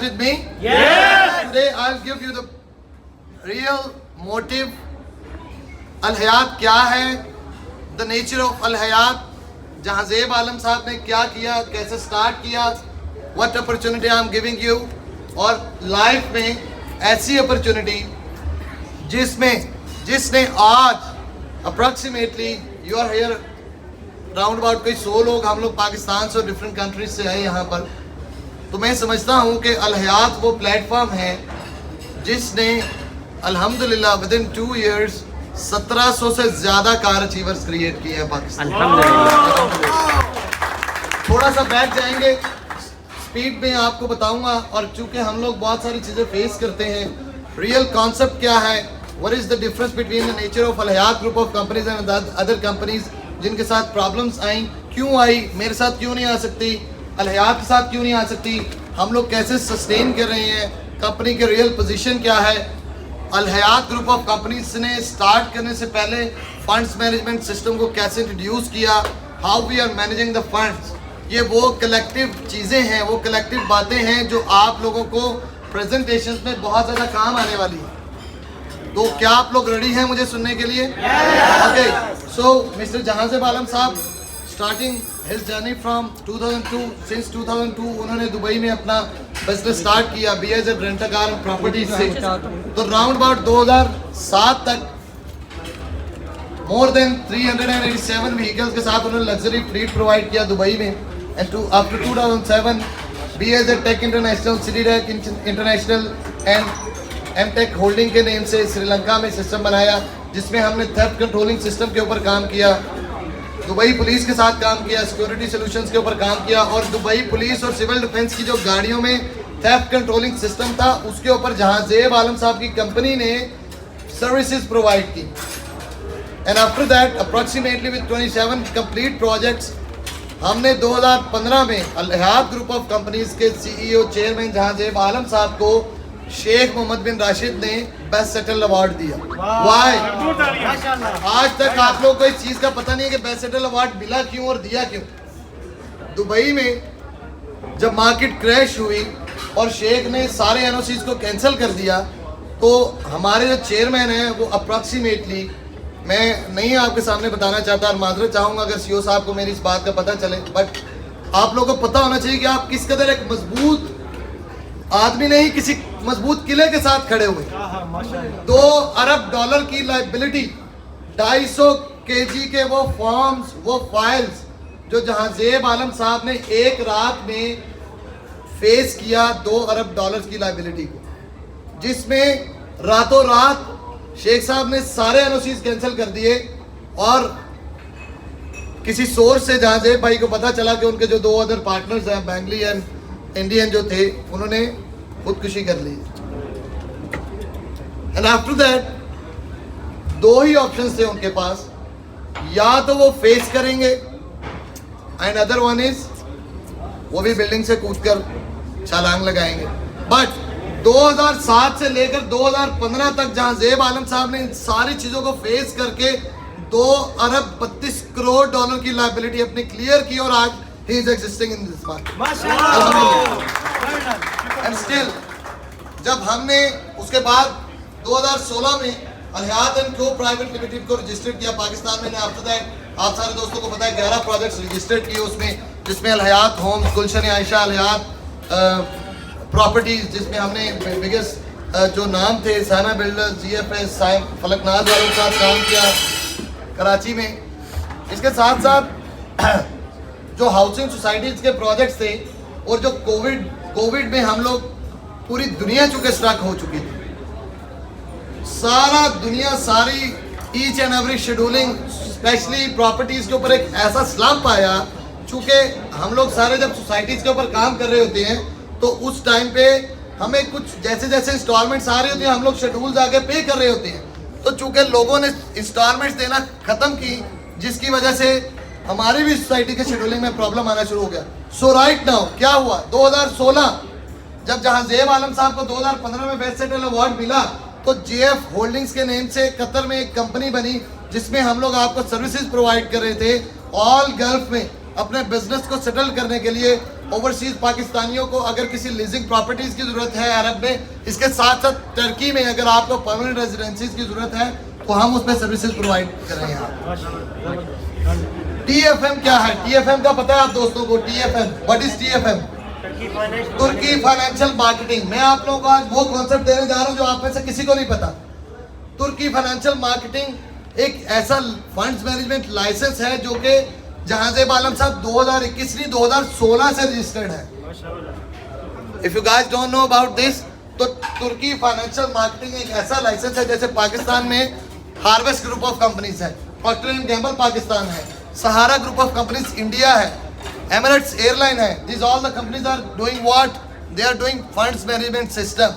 guys with me? Yes! Today I'll give you the real motive. Al Hayat क्या है? The nature of Al Hayat. जहाँ ज़ेब आलम साहब ने क्या किया, कैसे स्टार्ट किया, what opportunity I'm giving you. और लाइफ में ऐसी अपॉर्चुनिटी जिसने आज approximately you are here round about कोई 100 लोग, हम लोग पाकिस्तान से और डिफरेंट कंट्रीज से आए यहाँ पर। तो मैं समझता हूँ कि अल हयात वो प्लेटफॉर्म है जिसने अल्हम्दुलिल्लाह विद इन 2 years 1700 से ज़्यादा कार अचीवर्स क्रिएट किए हैं पाकिस्तान। थोड़ा सा बैठ जाएंगे, स्पीड में आपको बताऊंगा। और चूंकि हम लोग बहुत सारी चीज़ें फेस करते हैं, रियल कॉन्सेप्ट क्या है, what is the difference between the nature of Al Hayat group of companies and other companies जिनके साथ प्रॉब्लम्स आई, क्यों आई, मेरे साथ क्यों नहीं आ सकती, अल हयात के साथ क्यों नहीं आ सकती, हम लोग कैसे सस्टेन कर रहे हैं, कंपनी के रियल पोजीशन क्या है। Al Hayat group of companies ने स्टार्ट करने से पहले फंड्स मैनेजमेंट सिस्टम को कैसे इंट्रोड्यूस किया, how we are managing the funds. ये वो कलेक्टिव चीज़ें हैं, वो कलेक्टिव बातें हैं जो आप लोगों को प्रेजेंटेशंस में बहुत ज़्यादा काम आने वाली है। तो क्या आप लोग रेडी हैं मुझे सुनने के लिए? ओके, सो मिस्टर जहांज़ेब आलम साहब starting his journey from 2002, since 2002 उन्होंने दुबई में अपना बिजनेस स्टार्ट किया BAZ रेंट कार प्रॉपर्टी से। तो राउंड अबाउट 2007 तक मोर देन 387 व्हीकल्स के साथ उन्होंने लग्जरी फ्लीट प्रोवाइड किया दुबई में। And after 2007 BAZ tech international, city tech international and Emtech holding के नेम से श्रीलंका में सिस्टम बनाया जिसमें हमने थेफ्ट कंट्रोलिंग सिस्टम के ऊपर काम किया, दुबई पुलिस के साथ काम किया, सिक्योरिटी सॉल्यूशंस के ऊपर काम किया। और दुबई पुलिस और सिविल डिफेंस की जो गाड़ियों में थेफ्ट कंट्रोलिंग सिस्टम था उसके ऊपर जहांज़ेब आलम साहब की कंपनी ने सर्विसेज प्रोवाइड की। And after that approximately with 27 complete projects हमने 2015 में अल हयात ग्रुप ऑफ कंपनीज के CEO चेयरमैन जहांज़ेब आलम साहब को शेख मोहम्मद बिन राशिद ने बेस्ट सेटल अवार्ड दिया। वाई? आज तक आप लोग को इस चीज का पता नहीं है कि बेस्ट सेटल अवार्ड मिला क्यों और दिया क्यों। दुबई में जब मार्केट क्रैश हुई और शेख ने सारे NOCs को कैंसिल कर दिया तो हमारे जो चेयरमैन हैं वो अप्रॉक्सीमेटली, मैं नहीं आपके सामने बताना चाहता और माजरत चाहूँगा अगर CEO साहब को मेरी इस बात का पता चले, बट आप लोगों को पता होना चाहिए कि आप किस कदर एक मजबूत आदमी नहीं किसी मजबूत किले के साथ खड़े हुए। 2 अरब डॉलर की लाइबिलिटी, 250 kg के वो फॉर्म्स, वो फाइल्स जो जहांज़ेब आलम साहब ने एक रात में फेस किया 2 अरब डॉलर की लाइबिलिटी को, जिसमें रातों रात शेख साहब ने सारे NOCs कैंसिल कर दिए। और किसी सोर्स से जहांज़ेब भाई को पता चला कि उनके जो 2 अदर पार्टनर्स हैं, बेंगली एंड इंडियन जो थे, उन्होंने खुदकुशी कर ली। एंड आफ्टर दैट 2 ही ऑप्शंस थे उनके पास, या तो वो फेस करेंगे एंड अदर वन इज वो भी बिल्डिंग से कूदकर छलांग लगाएंगे। बट 2007 से लेकर 2015 तक जहांज़ेब आलम साहब ने इन सारी चीज़ों को फेस करके 2 अरब 32 करोड़ डॉलर की लायबिलिटी अपनी क्लियर की और आज he is existing in this market. And still, जब हमने उसके बाद 2016 में अल हयात एंड को प्राइवेट लिमिटेड को रजिस्टर किया पाकिस्तान में, आफ्टर दैट आप सारे दोस्तों को पता है 11 प्रोजेक्ट्स रजिस्टर्ड किए उसमें, जिसमें अल हयात होम्स, गुलशन आयशा, अल हयात प्रॉपर्टीज, जिसमें हमने बिगेस्ट जो नाम थे साना बिल्डर्स, GFS, फलकनाज वालों के साथ काम किया कराची में। इसके साथ साथ जो हाउसिंग सोसाइटीज़ के प्रोजेक्ट्स थे और जो कोविड में हम लोग पूरी दुनिया चुके स्ट्रक हो चुकी थी, सारा दुनिया सारी each and every scheduling specially properties के ऊपर एक ऐसा स्लम्प आया। चूँकि हम लोग सारे जब सोसाइटीज़ के ऊपर काम कर रहे होते हैं तो उस टाइम पे हमें कुछ जैसे जैसे इंस्टॉलमेंट्स आ रही होती हैं हम लोग शेड्यूल्स आगे पे कर रहे होते हैं, तो चूँकि लोगों ने इंस्टॉलमेंट्स देना ख़त्म की जिसकी वजह से हमारी भी सोसाइटी के शेड्यूलिंग में प्रॉब्लम आना शुरू हो गया। सो राइट नाउ क्या हुआ, 2016 जब जहांज़ेब आलम साहब को 2015 में बेस्ट सेटल अवार्ड मिला तो JF होल्डिंग्स के नेम से कतर में एक कंपनी बनी जिसमें हम लोग आपको सर्विसेज प्रोवाइड कर रहे थे ऑल गल्फ में अपने बिजनेस को सेटल करने के लिए। ओवरसीज पाकिस्तानियों को अगर किसी लीजिंग प्रॉपर्टीज की जरूरत है अरब में, इसके साथ साथ टर्की में अगर आपको परमानेंट रेजिडेंसीज की जरूरत है तो हम उसमें सर्विसेज प्रोवाइड कर रहे हैं। TFM क्या है? TFM का पता है आप दोस्तों को? TFM, what is TFM? तुर्की फाइनेंशियल मार्केटिंग। मैं आप लोगों को आज वो कॉन्सेप्ट देने जा रहा हूँ जो आप में से किसी को नहीं पता। तुर्की फाइनेंशियल मार्केटिंग एक ऐसा फंड्स मैनेजमेंट लाइसेंस है जो कि जहांजेब आलम साहब 2021 नहीं 2016 से रजिस्टर्ड है। If you guys don't know about this, तो तुर्की फाइनेंशियल मार्केटिंग एक ऐसा लाइसेंस है, जैसे पाकिस्तान में हार्वेस्ट ग्रुप ऑफ कंपनीज है, प्रॉक्टर एंड गैम्बल पाकिस्तान है, Sahara group of companies India है, एमिरेट्स एयरलाइन है। This all the companies are doing what? They are doing funds management system.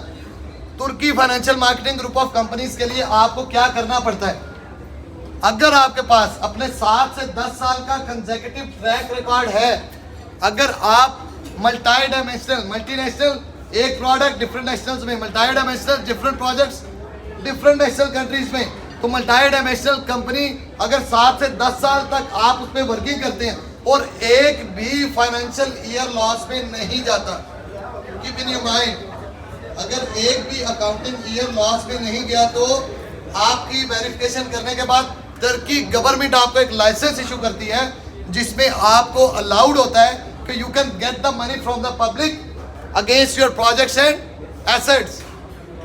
तुर्की financial marketing group of companies के लिए आपको क्या करना पड़ता है? अगर आपके पास अपने 7 से 10 साल का कंसेक्यूटिव ट्रैक रिकॉर्ड है, अगर आप मल्टी डायमेंशनल, मल्टीनेशनल, एक प्रोडक्ट डिफरेंट नेशनल्स में, multi dimensional different projects different national countries में, तो मल्टी डायमेंशनल कंपनी अगर 7 से 10 साल तक आप उसमें वर्किंग करते हैं और एक भी फाइनेंशियल ईयर लॉस में नहीं जाता, कीप इन योर माइंड, अगर एक भी अकाउंटिंग ईयर लॉस में नहीं गया तो आपकी वेरिफिकेशन करने के बाद तुर्की गवर्नमेंट आपको एक लाइसेंस इशू करती है जिसमें आपको अलाउड होता है कि you can get the money from the public against your projects and assets,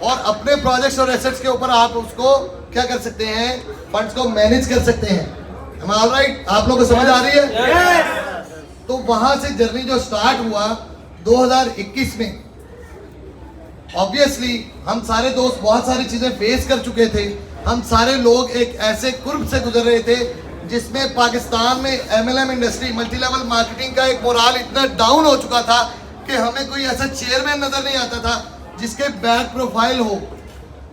और अपने प्रोजेक्ट्स और एसेट्स के ऊपर आप उसको क्या कर सकते हैं? फंड्स को मैनेज कर सकते हैं। Am I all right? आप लोगों को समझ आ रही है? yes! तो वहां से जर्नी जो स्टार्ट हुआ 2021 में, ऑब्वियसली हम सारे दोस्त बहुत सारी चीजें फेस कर चुके थे। हम सारे लोग एक ऐसे कुर्ब से गुजर रहे थे जिसमें पाकिस्तान में MLM industry, multi level marketing का एक मोराल इतना डाउन हो चुका था कि हमें कोई ऐसा चेयरमैन नजर नहीं आता था जिसके बैक प्रोफाइल हो।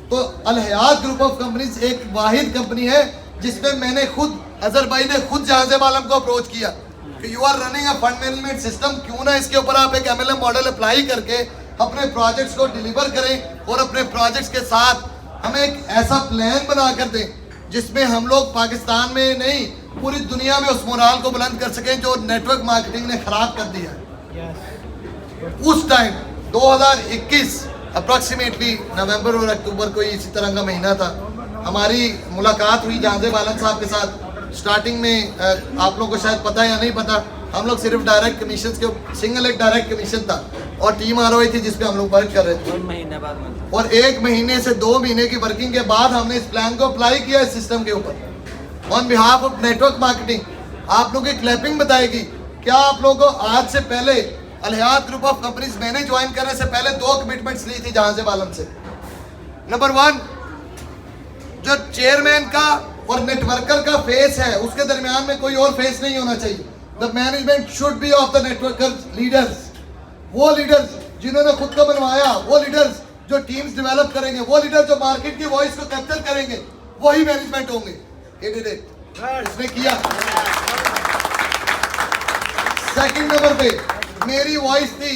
तो अल हयात ग्रुप ऑफ कंपनीज एक वाहिद कंपनी है जिसमें मैंने खुद, अजहर भाई ने खुद जहांजेब आलम को अप्रोच किया कि you are running a fund management system, क्यों ना इसके ऊपर आप एक MLM मॉडल अप्लाई करके अपने प्रोजेक्ट्स को डिलीवर करें और अपने प्रोजेक्ट्स के साथ हमें एक ऐसा प्लान बना कर दें जिसमें हम लोग पाकिस्तान में नहीं पूरी दुनिया में उस मोराल को बुलंद कर सकें जो नेटवर्क मार्केटिंग ने खराब कर दिया। उस टाइम 2021 अप्रॉक्सीमेटली नवंबर और अक्टूबर को इसी तरह का महीना था, हमारी मुलाकात हुई जहांजेब आलम साहब के साथ। स्टार्टिंग में आप लोगों को शायद पता है या नहीं पता, हम लोग सिर्फ डायरेक्ट कमीशन के, सिंगल एक डायरेक्ट कमीशन था और टीम आ रही थी जिस पे हम लोग वर्क कर रहे थे। 1 महीने बाद और 1 महीने से 2 महीने की वर्किंग के बाद हमने इस प्लान को अप्लाई किया इस सिस्टम के ऊपर on behalf of network marketing. आप लोगों की क्लैपिंग बताएगी। क्या आप लोगों को आज से पहले अल हयात ग्रुप ऑफ कंपनीज मैंने ज्वाइन करने से पहले 2 कमिटमेंट्स ली थी जहांजेब आलम से। नंबर 1, जो चेयरमैन का और नेटवर्कर का फेस है उसके दरमियान में कोई और फेस नहीं होना चाहिए। The management should be of the networkers leaders, वो लीडर्स जिन्होंने खुद को बनवाया, वो लीडर्स जो टीम्स डेवलप करेंगे, वो लीडर जो मार्केट की वॉइस को कैप्चर करेंगे, वही मैनेजमेंट होंगे। इसने किया। सेकंड नंबर पे मेरी वॉइस थी,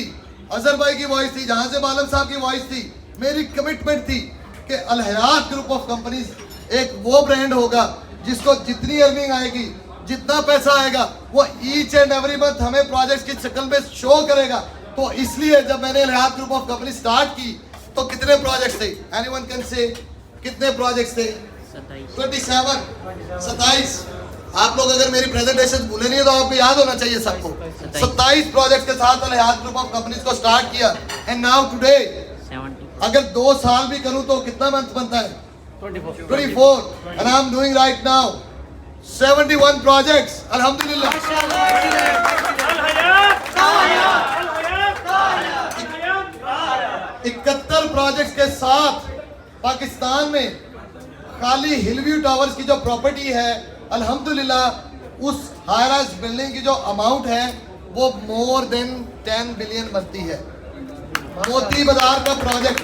अजहर भाई की वॉइस थी, जहांजेब आलम साहब की वॉइस थी, मेरी कमिटमेंट थी कि अल हयात ग्रुप ऑफ कंपनीज एक वो ब्रांड होगा जिसको जितनी अर्निंग आएगी, जितना पैसा आएगा, वो ईच एंड एवरी मंथ हमें प्रोजेक्ट्स की शक्ल में शो करेगा। तो इसलिए जब मैंने अल Hayat group of company start की तो कितने प्रोजेक्ट्स थे? एनीवन कैन से कितने प्रोजेक्ट्स थे? 27। आप लोग अगर मेरी प्रेजेंटेशन भूले नहीं तो आपको याद होना चाहिए सबको। 27 प्रोजेक्ट्स के साथ अल हयात ग्रुप ऑफ कंपनीज को स्टार्ट किया। एंड नाउ टुडे अगर 2 साल भी करूं तो कितना मंथ बनता है? 24। And I am doing right now 71 projects. अल्हम्दुलिल्लाह। 71 प्रोजेक्ट्स के साथ पाकिस्तान में खाली हिलव्यू टावर्स की जो प्रॉपर्टी है, अल्हम्दुलिल्लाह उस हाई राइज बिल्डिंग की जो अमाउंट है वो मोर देन 10 बिलियन बनती है। मोती बाजार का प्रोजेक्ट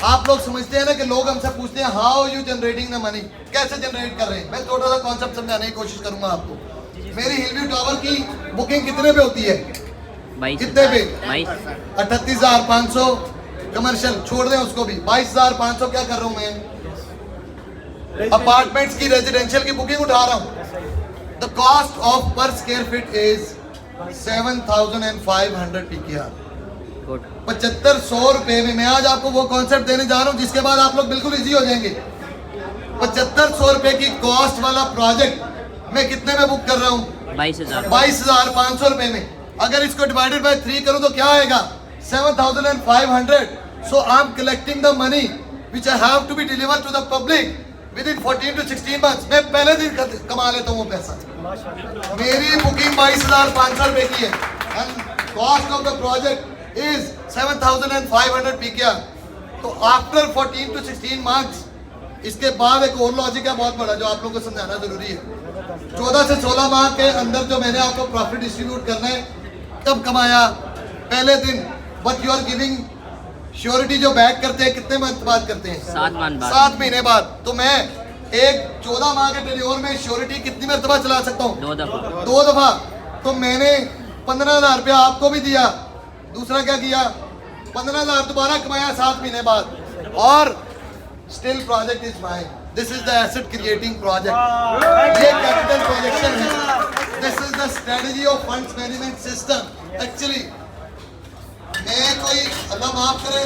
आप लोग समझते हैं ना कि लोग हमसे पूछते हैं how you generating the money, कैसे जनरेट कर रहे हैं। मैं छोटा सा कॉन्सेप्ट समझाने की कोशिश करूंगा आपको। मेरी हिलव्यू टावर की बुकिंग कितने पे होती है? कितने पे? 38,500 कमर्शियल, छोड़ दें उसको भी, 22,500 क्या कर रहा हूं मैं? अपार्टमेंट्स की, रेजिडेंशियल की बुकिंग उठा रहा हूं। द कॉस्ट ऑफ पर square feet is 7,500 PKR। Good. 7500 रुपए में मैं आज आपको वो कॉन्सेप्ट देने जा रहा हूँ जिसके बाद आप लोग बिल्कुल इजी हो जाएंगे। 7500 रुपए की कॉस्ट वाला प्रोजेक्ट मैं कितने में बुक कर रहा हूँ? 22,500 रुपए में। अगर इसको डिवाइडेड बाय 3 करूँ तो क्या आएगा? 7,500। So I am collecting the money which I have to be deliver to the public within 14 to 16 months। मैं पहले दिन कमा लेता हूँ वो पैसा। मेरी बुकिंग 22,500 रुपए की है and cost of the project is 7,500 PKR। तो आफ्टर 14 to 16 months इसके बाद एक और लॉजिक है बहुत बड़ा जो आप लोगों को समझाना जरूरी है। 14 से 16 माह के अंदर जो मैंने आपको प्रॉफिट डिस्ट्रीब्यूट करना है, कब कमाया? पहले दिन। But you are giving surety जो बैक करते हैं कितने मंथ बाद करते हैं? 7 महीने बाद। तो मैं एक 14 माह के टेन्योर में श्योरिटी कितनी मरतबा चला सकता हूँ? 2 दफा। तो मैंने 15,000 रुपया आपको भी दिया। दूसरा क्या किया? 15,000 दोबारा कमाया 7 महीने बाद। और still project is mine. This is the asset creating project. ये कैपिटल प्रोजेक्शन है। This is the strategy of funds management system. Actually मैं कोई अल्लाह माफ करे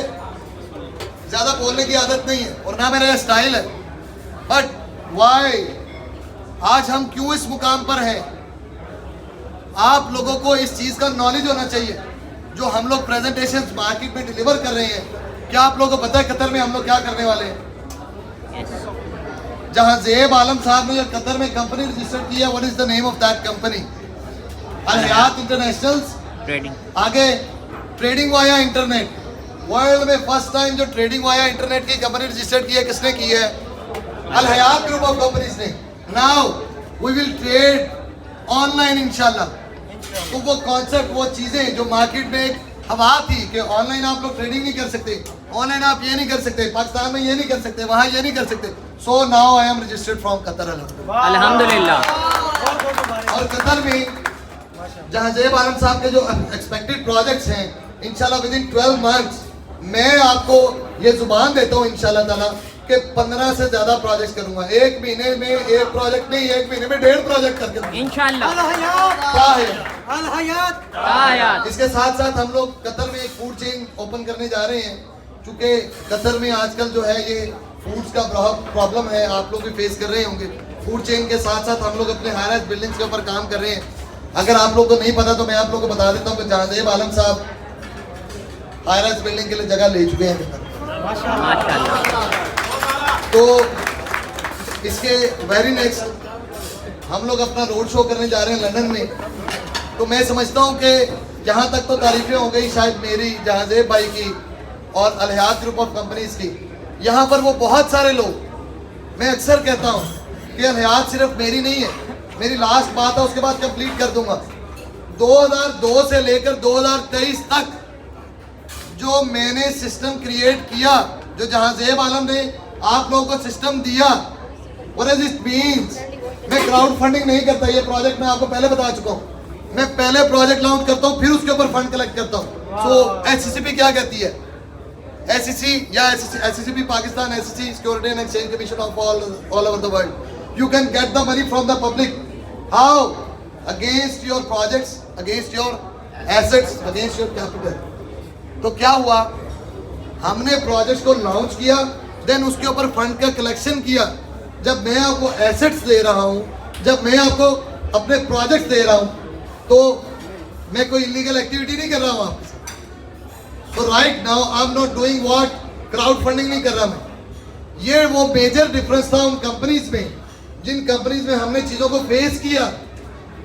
ज्यादा बोलने की आदत नहीं है और ना मेरा स्टाइल है, बट वाई आज हम क्यों इस मुकाम पर हैं? आप लोगों को इस चीज का नॉलेज होना चाहिए। जो हम लोग प्रेजेंटेशंस मार्केट में डिलीवर कर रहे हैं, क्या आप लोगों को पता है कतर में हम लोग क्या करने वाले हैं? जहां ज़ेब आलम साहब ने कतर में कंपनी रजिस्टर की है, what is the name of that company? Al Hayat international trading. आगे ट्रेडिंग वाया इंटरनेट। वर्ल्ड में फर्स्ट टाइम जो ट्रेडिंग वाया इंटरनेट की कंपनी रजिस्टर की है, किसने की है? Al Hayat group of companies ने। Now we will trade online इंशाल्लाह। तो वो कॉन्सेप्ट, वो चीजें जो मार्केट में एक हवा थी कि ऑनलाइन आप लोग ट्रेडिंग नहीं कर सकते, ऑनलाइन आप ये नहीं कर सकते, पाकिस्तान में ये नहीं कर सकते, वहाँ ये नहीं कर सकते। So now I am registered from Qatar अल्हम्दुलिल्लाह। और कतर में जहाँ ज़ेब आलम साहब के जो एक्सपेक्टेड प्रोजेक्ट्स हैं, इंशाल्लाह विद इन 12 मंथ्स मैं आपको ये जुबान देता हूँ इंशाल्लाह ताला कि 15 से ज्यादा प्रोजेक्ट करूंगा। एक महीने में एक प्रोजेक्ट नहीं, एक महीने में 1.5 प्रोजेक्ट करके दूंगा इंशाल्लाह। इसके साथ साथ हम लोग कतर में एक फूड चेन ओपन करने जा रहे हैं। क्योंकि कतर में आजकल जो है ये फूड्स का बहुत प्रॉब्लम है, आप लोग भी फेस कर रहे होंगे। फूड चेन के साथ साथ हम लोग अपने हाई राइज बिल्डिंग्स के ऊपर काम कर रहे हैं। अगर आप लोग को नहीं पता तो मैं आप लोग को बता देता हूँ कि जहाँ ज़ेब आलम साहब हाई राइज बिल्डिंग के लिए जगह ले चुके हैं। तो इसके वेरी नेक्स्ट हम लोग अपना रोड शो करने जा रहे हैं लंदन में। तो मैं समझता हूँ कि यहाँ तक तो तारीफें हो गई शायद मेरी, जहाँ ज़ेब भाई की और अल हयात ग्रुप ऑफ कंपनीज की। यहाँ पर वो बहुत सारे लोग, मैं अक्सर कहता हूँ कि अल हयात सिर्फ मेरी नहीं है, मेरी लास्ट बात है उसके बाद कंप्लीट कर दूंगा। 2002 से लेकर 2023 तक जो मैंने सिस्टम क्रिएट किया, जो जहाँ ज़ेब आलम ने आप लोगों को सिस्टम दिया, व्हाट डज इट मींस? मैं क्राउड फंडिंग नहीं करता, ये प्रोजेक्ट मैं आपको पहले बता चुका हूँ। मैं पहले प्रोजेक्ट लॉन्च करता हूँ, फिर उसके ऊपर फंड कलेक्ट करता हूँ। सो एससीसीपी क्या कहती है? एससीसी या SCCP Pakistan, SCC security and exchange commission of all over the world. You can get the money from the public. How? Against your projects, against your assets, against your capital. तो क्या हुआ, हमने project को launch किया, then उसके ऊपर fund का collection किया। जब मैं आपको एसेट्स दे रहा हूँ, जब मैं आपको अपने प्रोजेक्ट्स दे रहा हूँ, तो मैं कोई इलीगल एक्टिविटी नहीं कर रहा हूँ आपके साथ। तो right now I am not doing what, crowd funding नहीं कर रहा मैं। ये वो मेजर डिफरेंस था उन कंपनीज में, जिन कंपनीज में हमने चीज़ों को फेस किया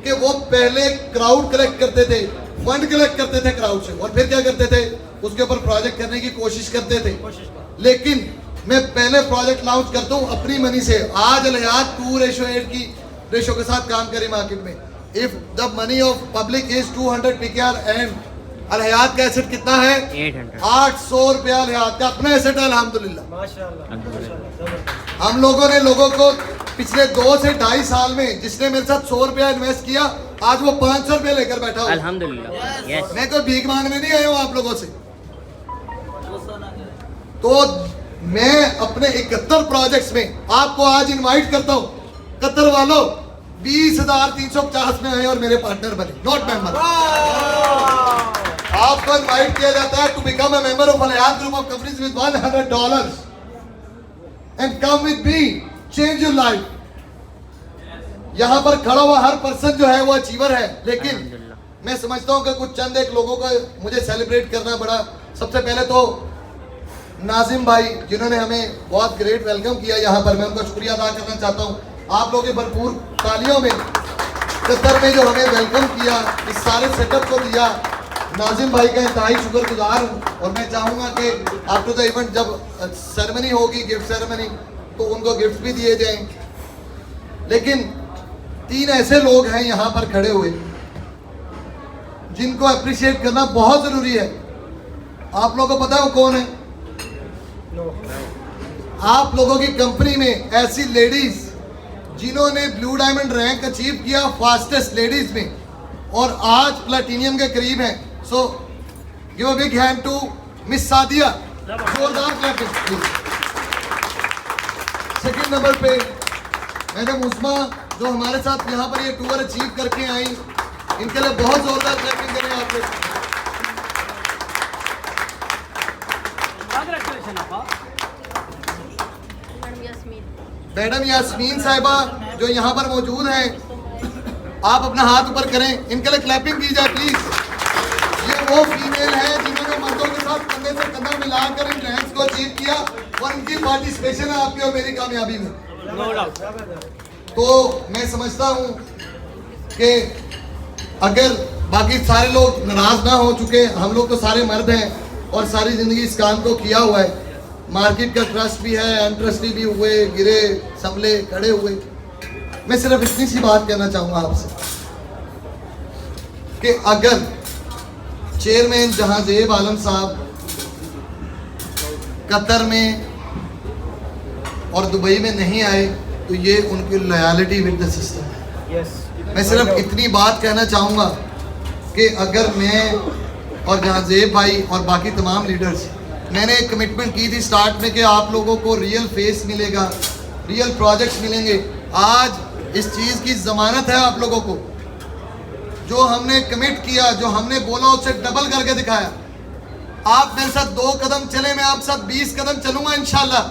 कि वो पहले क्राउड कलेक्ट करते थे, फंड कलेक्ट करते थे क्राउड से, और फिर क्या करते थे, उसके ऊपर प्रोजेक्ट करने की कोशिश करते थे। लेकिन मैं पहले प्रोजेक्ट लॉन्च करता हूँ अपनी मनी से। आज अल हयात 2:8 की रेशो के साथ काम करें मार्केट में। If the money of public is 200 PKR and Al Hayat का एसेट कितना है? 800 रुपया अल हयात का अपना एसेट है अल्हम्दुलिल्लाह। हम लोगों ने लोगों को पिछले 2 से 2.5 साल में, जिसने मेरे साथ 100 रुपया इन्वेस्ट किया, आज वो 500 रुपया लेकर बैठा हूँ अल्हम्दुलिल्लाह। yes. मैं कोई भीख मांगने नहीं आया हूँ आप लोगों से। तो मैं अपने 71 प्रोजेक्ट्स में आपको आज इनवाइट करता हूँ, कतर वालों 20,350 में आए और मेरे पार्टनर बने, नॉट मेंबर। आपको इनवाइट किया जाता है to become a member of Al-Hayat group of companies with $100 and come with me, change your life. यहाँ पर खड़ा हुआ हर पर्सन जो है वो अचीवर है, लेकिन मैं समझता हूँ कि कुछ चंद एक लोगों को मुझे सेलिब्रेट करना पड़ा। सबसे पहले तो नाजिम भाई जिन्होंने हमें बहुत ग्रेट वेलकम किया यहाँ पर, मैं उनका शुक्रिया अदा करना चाहता हूँ। आप लोगों के भरपूर तालियों में कतर में जो हमें वेलकम किया, इस सारे सेटअप को दिया, नाजिम भाई का इंतहाई शुक्रगुजार हूँ। और मैं चाहूँगा कि आफ्टर द इवेंट जब सेरेमनी होगी, गिफ्ट सेरेमनी, तो उनको गिफ्ट भी दिए जाएं। लेकिन 3 ऐसे लोग हैं यहाँ पर खड़े हुए जिनको अप्रिशिएट करना बहुत जरूरी है। आप लोगों को पता है वो कौन है? आप लोगों की कंपनी में ऐसी लेडीज जिन्होंने ब्लू डायमंड रैंक अचीव किया फास्टेस्ट लेडीज में, और आज प्लैटिनियम के करीब हैं। So give a big hand to miss Sadia, जोरदार क्लैपिंग प्लीज। सेकंड नंबर पे मैडम उस्मा जो हमारे साथ यहाँ पर ये टूर अचीव करके आई, इनके लिए बहुत जोरदार क्लैपिंग करें आप लोग। मैडम यास्मीन साहिबा जो यहाँ पर मौजूद हैं, आप अपना हाथ ऊपर करें, इनके लिए क्लैपिंग की जाए प्लीज। ये वो फीमेल है जिन्होंने मर्दों के साथ कंधे से कंधा मिलाकर इन रैंक्स को अचीव किया, और इनकी पार्टिसिपेशन है आपकी और मेरी कामयाबी में। तो मैं समझता हूँ कि अगर बाकी सारे लोग नाराज ना हो चुके, हम लोग तो सारे मर्द हैं और सारी जिंदगी इस काम को किया हुआ है। मार्केट का ट्रस्ट भी है, अनट्रस्टी भी हुए, गिरे संभले खड़े हुए। मैं सिर्फ इतनी सी बात कहना चाहूँगा आपसे कि अगर चेयरमैन जहांजेब आलम साहब कतर में और दुबई में नहीं आए तो ये उनकी लॉयल्टी विद द सिस्टम है। मैं सिर्फ इतनी बात कहना चाहूँगा कि अगर मैं और जहांजेब भाई और बाकी तमाम लीडर्स, मैंने एक कमिटमेंट की थी स्टार्ट में कि आप लोगों को रियल फेस मिलेगा, रियल प्रोजेक्ट्स मिलेंगे। आज इस चीज़ की ज़मानत है आप लोगों को। जो हमने कमिट किया, जो हमने बोला, उससे डबल करके दिखाया। आप मेरे साथ 2 कदम चले, मैं आप साथ 20 कदम चलूंगा इंशाल्लाह।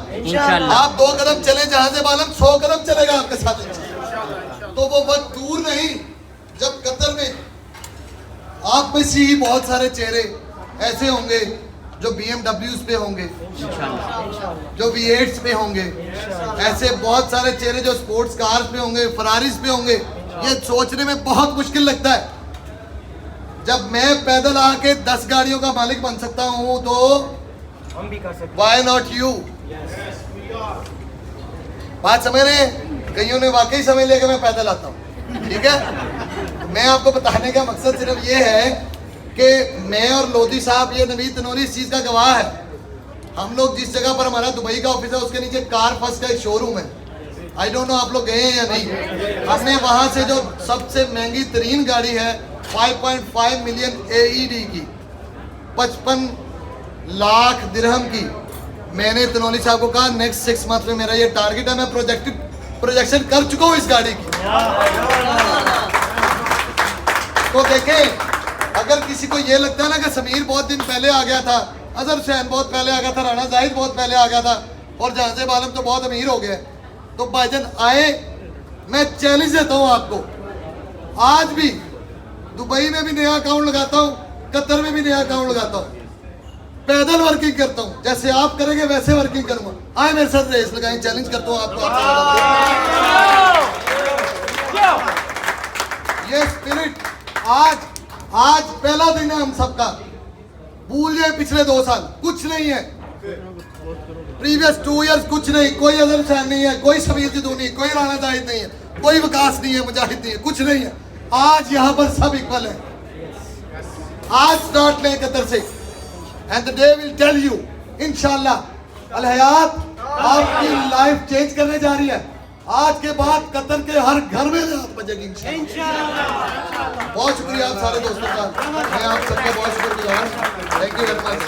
आप 2 कदम चले, जहांजेब आलम 100 कदम चलेगा आपके साथ इंशाल्लाह। तो वो वक्त दूर नहीं जब कतर में आप में से ही बहुत सारे चेहरे ऐसे होंगे जो BMWs पे होंगे, जो V8s पे होंगे, ऐसे बहुत सारे चेहरे जो स्पोर्ट्स कार्स पे होंगे, फरारीज पे होंगे। ये सोचने में बहुत मुश्किल लगता है। जब मैं पैदल आके 10 गाड़ियों का मालिक बन सकता हूँ तो हम भी कर सकते, व्हाई नॉट यू? बात समझ रहे हैं? कईयों ने वाकई समझ लिया कि मैं पैदल आता हूँ, ठीक है। मैं आपको बताने का मकसद सिर्फ ये है कि मैं और लोधी साहब, ये नवीद तनोरी इस चीज़ का गवाह है। हम लोग जिस जगह पर हमारा दुबई का ऑफिस है उसके नीचे कार फर्स्ट का एक शोरूम है। आई डोंट नो आप लोग गए हैं या नहीं। हमने वहाँ से जो सबसे महंगी तरीन गाड़ी है 5.5 मिलियन AED की, 55 लाख दिरहम की, मैंने तनोली साहब को कहा नेक्स्ट 6 मंथ में मेरा ये टारगेट है। मैं प्रोजेक्शन कर चुका हूँ इस गाड़ी की। तो देखें, अगर किसी को ये लगता है ना कि समीर बहुत दिन पहले आ गया था, अजहर हुसैन बहुत पहले आ गया था, राणा जाहिद बहुत पहले आ गया था और जहांजेब आलम तो बहुत अमीर हो गया, तो भाईजान आए, मैं चैलेंज देता हूँ आपको। आज भी दुबई में भी नया अकाउंट लगाता हूँ, कतर में भी नया अकाउंट लगाता हूँ, पैदल वर्किंग करता हूँ। जैसे आप करेंगे वैसे वर्किंग करूँगा। आए मेरे साथ रेस लगाएं, चैलेंज करता हूँ आपको। ये स्पिरिट आज पहला दिन है हम सबका। भूल जाए पिछले 2 साल, कुछ नहीं है। प्रीवियस 2 इयर्स कुछ नहीं, कोई अजहर हुसैन नहीं है, कोई समीर जदू नहीं, कोई राणा जाहिद नहीं है, कोई विकास नहीं है, मुजाहिद नहीं है, कुछ नहीं है। आज यहाँ पर सब इक्वल है। आज स्टार्ट लें कतर से, and the day will tell you इंशाल्लाह अल-हयात आपकी लाइफ चेंज करने जा रही है। आज के बाद कतर के हर घर में रात बजेगी इंशाल्लाह। बहुत शुक्रिया आप सारे दोस्तों का, मैं आप सबका बहुत शुक्रगुजार। Thank you very much.